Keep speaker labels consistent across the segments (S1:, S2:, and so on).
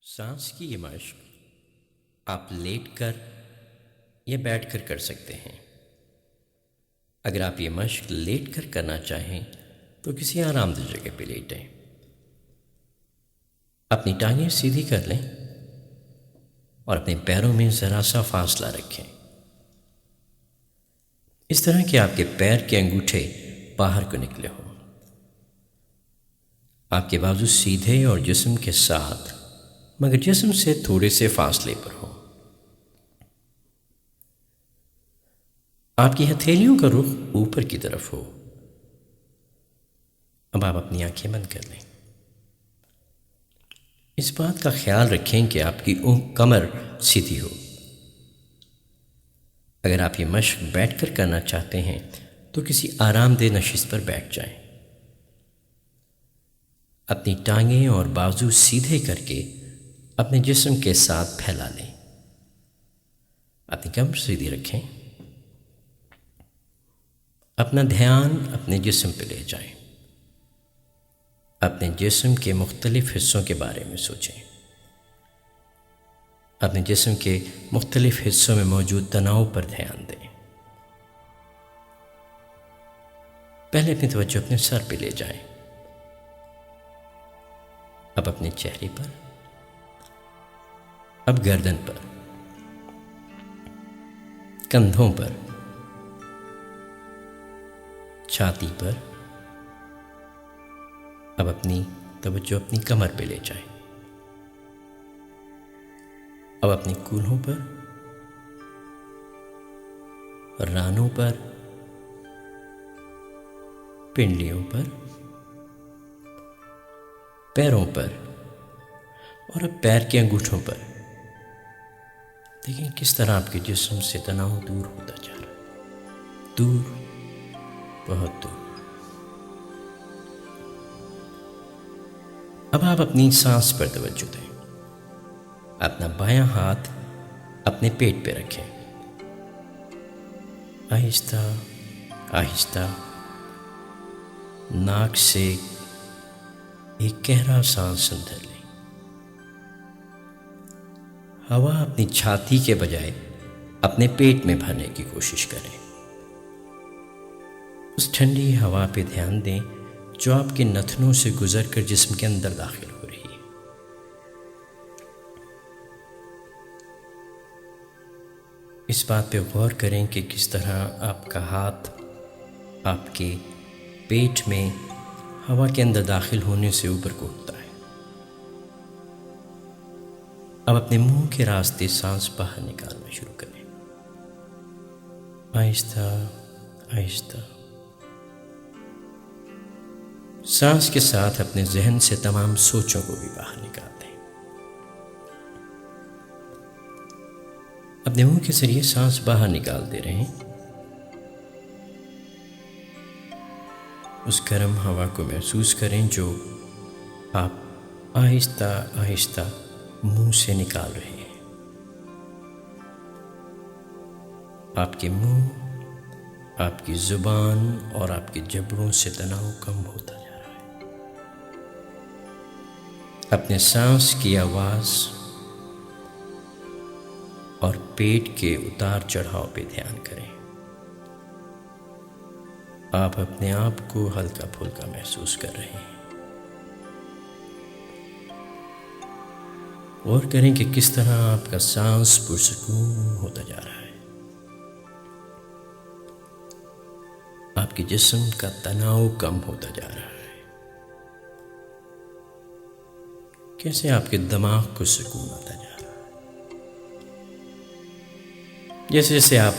S1: सांस की ये मशक आप लेट कर या बैठ कर कर सकते हैं। अगर आप ये मशक लेट कर करना चाहें तो किसी आरामदेह जगह पर लेटें। अपनी टांगें सीधी कर लें और अपने पैरों में ज़रा सा फासला रखें। इस तरह कि आपके पैर के अंगूठे बाहर को निकले हों। आपके बाजू सीधे और जिस्म के साथ मगर जिस्म से थोड़े से फासले पर हो। आपकी हथेलियों का रुख ऊपर की तरफ हो। अब आप अपनी आंखें बंद कर लें। इस बात का ख्याल रखें कि आपकी कमर सीधी हो। अगर आप ये मशक बैठकर करना चाहते हैं तो किसी आरामदेह नशिस्त पर बैठ जाएं। अपनी टांगें और बाजू सीधे करके अपने जिस्म के साथ फैला लें। अपनी कमर सीधी रखें। अपना ध्यान अपने जिस्म पर ले जाएं। अपने जिस्म के मुख्तलिफ हिस्सों के बारे में सोचें। अपने जिस्म के मुख्तलिफ हिस्सों में मौजूद तनाव पर ध्यान दें। पहले अपनी तवज्जो अपने सर पे ले जाएं। अब अपने चेहरे पर, अब गर्दन पर, कंधों पर, छाती पर। अब अपनी तवज्जो अपनी कमर पे ले जाएं। अब अपनी कूल्हों पर, रानों पर, पिंडलियों पर, पैरों पर और अब पैर के अंगूठों पर। देखें किस तरह आपके जिस्म से तनाव दूर होता जा रहा है। दूर, बहुत दूर। अब आप अपनी सांस पर तवज्जो दें। अपना बायां हाथ अपने पेट पे रखें। आहिस्ता आहिस्ता नाक से एक गहरा सांस अंदर लें। हवा अपनी छाती के बजाय अपने पेट में भरने की कोशिश करें। उस ठंडी हवा पे ध्यान दें जो आपके नथनों से गुजरकर जिस्म के अंदर दाखिल हो रही है। इस बात पे गौर करें कि किस तरह आपका हाथ आपके पेट में हवा के अंदर दाखिल होने से ऊपर को उठता है। अब अपने मुंह के रास्ते सांस बाहर निकालना शुरू करें। आहिस्ता आहिस्ता। सांस के साथ अपने जहन से तमाम सोचों को भी बाहर निकाल दें। अपने मुंह के जरिए सांस बाहर निकाल दे रहे हैं। उस गर्म हवा को महसूस करें जो आप आहिस्ता आहिस्ता मुंह से निकाल रहे हैं। आपके मुंह, आपकी जुबान और आपके जबड़ों से तनाव कम होता जा रहा है। अपने सांस की आवाज़ और पेट के उतार चढ़ाव पे ध्यान करें। आप अपने आप को हल्का फुल्का महसूस कर रहे हैं। और करें कि किस तरह आपका सांस पुरसकून होता जा रहा है। आपके जिस्म का तनाव कम होता जा रहा है। कैसे आपके दिमाग को सुकून आता जा रहा है। जैसे जैसे आप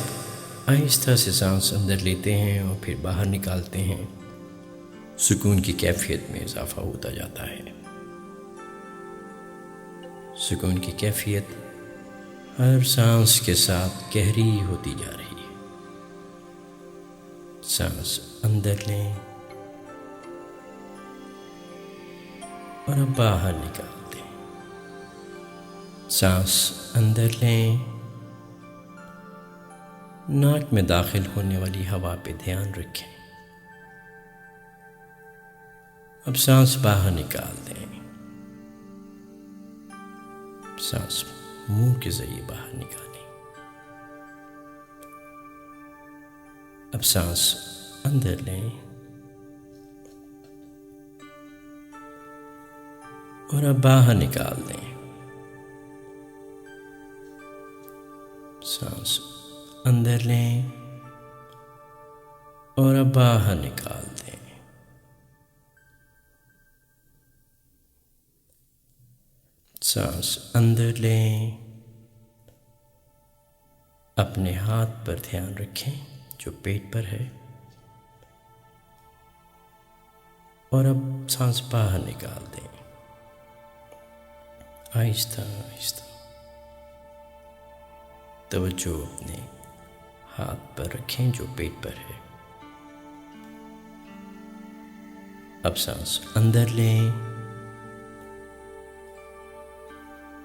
S1: आहिस्ता से सांस अंदर लेते हैं और फिर बाहर निकालते हैं, सुकून की कैफियत में इजाफा होता जाता है। सुकून की कैफियत हर सांस के साथ गहरी होती जा रही है। सांस अंदर लें और अब बाहर निकाल दें। सांस अंदर लें। नाक में दाखिल होने वाली हवा पे ध्यान रखें। अब सांस बाहर निकाल दें। सांस मुंह के जरिए बाहर निकालें। अब सांस अंदर लें और अब बाहर निकाल दें। सांस अंदर लें और अब बाहर निकाल दें। सांस अंदर लें, अपने हाथ पर ध्यान रखें जो पेट पर है, और अब सांस बाहर निकाल दें। आहिस्ता आहिस्ता तवज्जो अपने हाथ पर रखें जो पेट पर है। अब सांस अंदर लें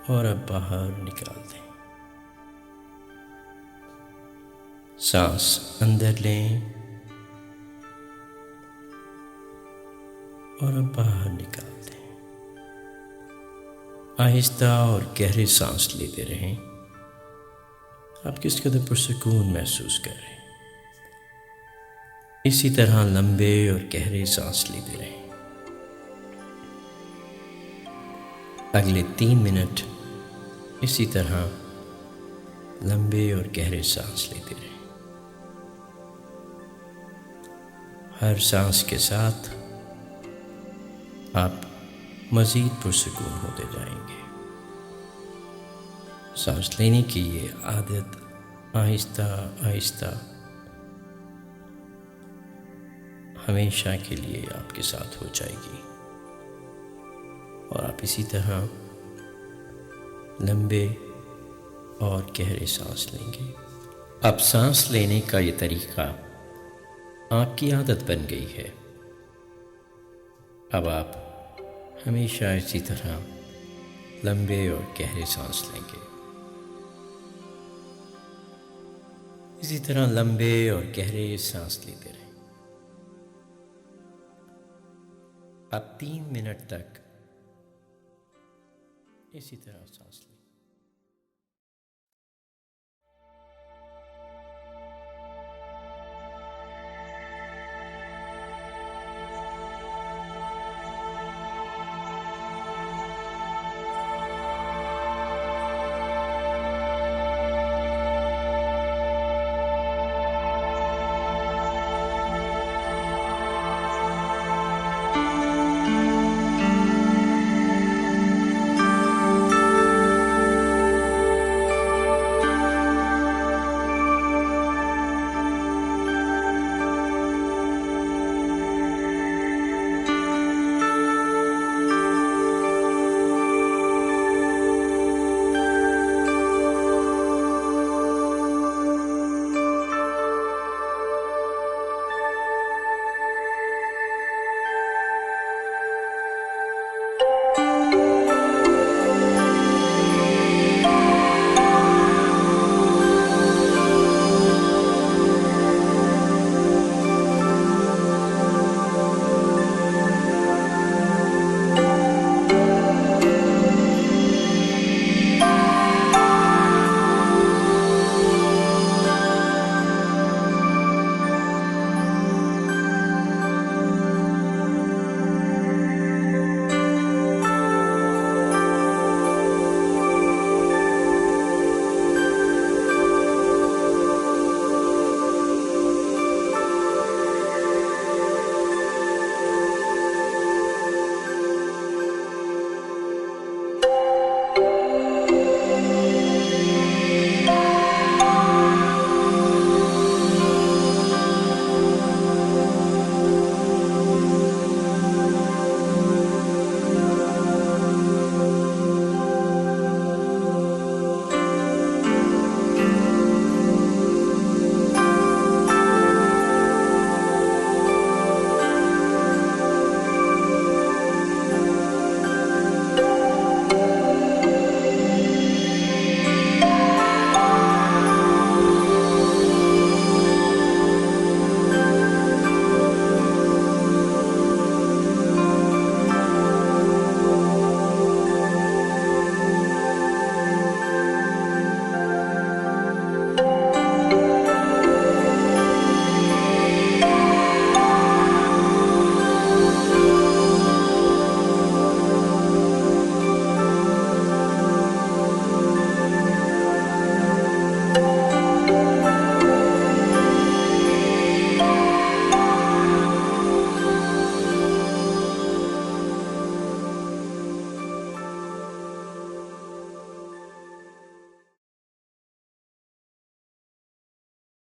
S1: और अब बाहर निकाल दें। सांस अंदर लें और अब बाहर निकाल दें। आहिस्ता और गहरी सांस लेते रहें। आप किस कदर पुरसकून महसूस कर रहे हैं, इसी तरह लंबे और गहरे सांस लेते रहें। अगले 3 मिनट इसी तरह लंबे और गहरे सांस लेते रहें। हर सांस के साथ आप मज़ीद पुरसकून होते जाएंगे। सांस लेने की ये आदत आहिस्ता आहिस्ता हमेशा के लिए आपके साथ हो जाएगी और आप इसी तरह लंबे और गहरे सांस लेंगे। अब सांस लेने का ये तरीका आपकी आदत बन गई है। अब आप हमेशा इसी तरह लंबे और गहरे सांस लेंगे। इसी तरह लंबे और गहरे सांस लेते रहें। अब 3 मिनट तक इसी तरह सांस लें।